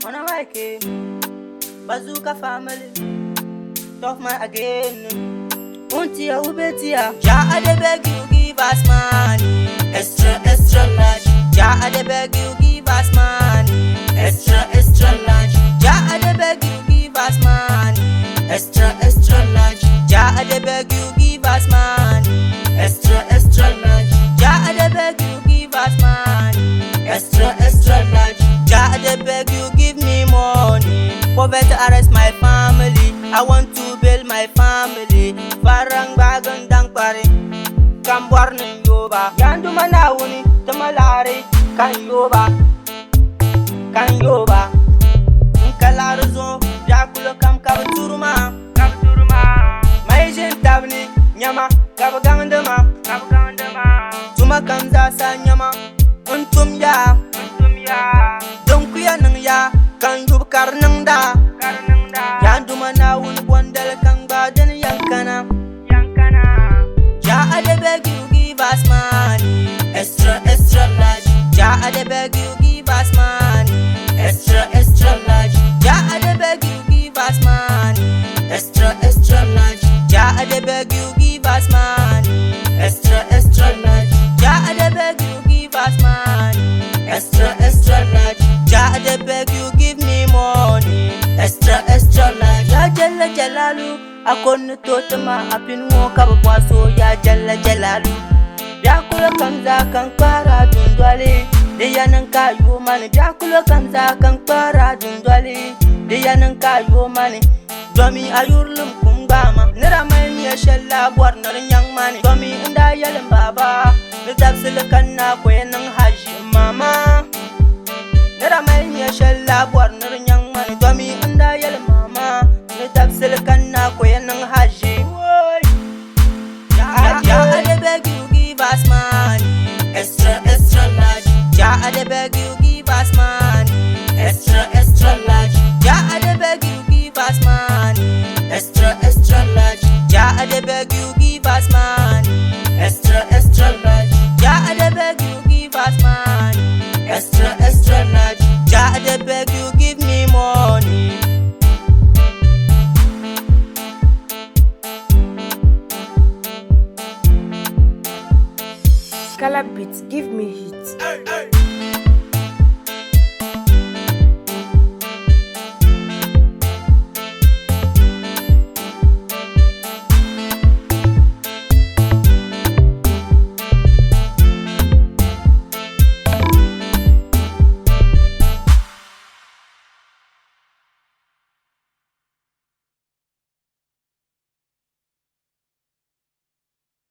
Wanna like it? Bazooka family, tough man again. Untia ubetia, Ja I beg you give us money, extra large. Ja I beg you give us money, extra large. Ja I beg you give us money, extra large. Ja I beg you give us money, extra large. Ja I beg you give us money, extra large. Ja I beg you give me money, poverty arrest my family. I want to build my family. Farang bagang dang pare, kambuar ning yoba. Yandu manawuni tamalare kan yoba. Nkalaruzo jakulo kam kabuturuma. Mai jin tabni nyama kabagandama. Tuma kam zasa nyama untum ya. Donku ya nang ya kan yub karnang da. Yandu manawun bondal kang badan yankana. Ja I beg you give us money, extra large. Ja I beg you give us money, extra large. Ja I beg you give us money, extra large. Ja I beg you give us money, extra large. Ja I beg you give us money, extra large. Ja I beg you give me money, extra large. Ya Jalla Jalalu, akonu totama apin mo kabwaso ya Jalla Jalalu. Jakula kamza kang para dundwale, dia nang kayu mani. Jakula kamza kang para dundwale, dia nang kayu mani. Domi ayurlum kumbama, neramay niya shella buar naranyang mani. Domi inda yalim baba, nitapsilakan na kwe ng haji mama. Neramay niya shella buar naranyang mani. Domi inda yalim mama, nitapsilakan na kwe ng haji. Ja I beg you give us money, extra large. Ja I beg you give us money, extra large. Ja I beg you give us money, extra large. Ja I beg you give us money.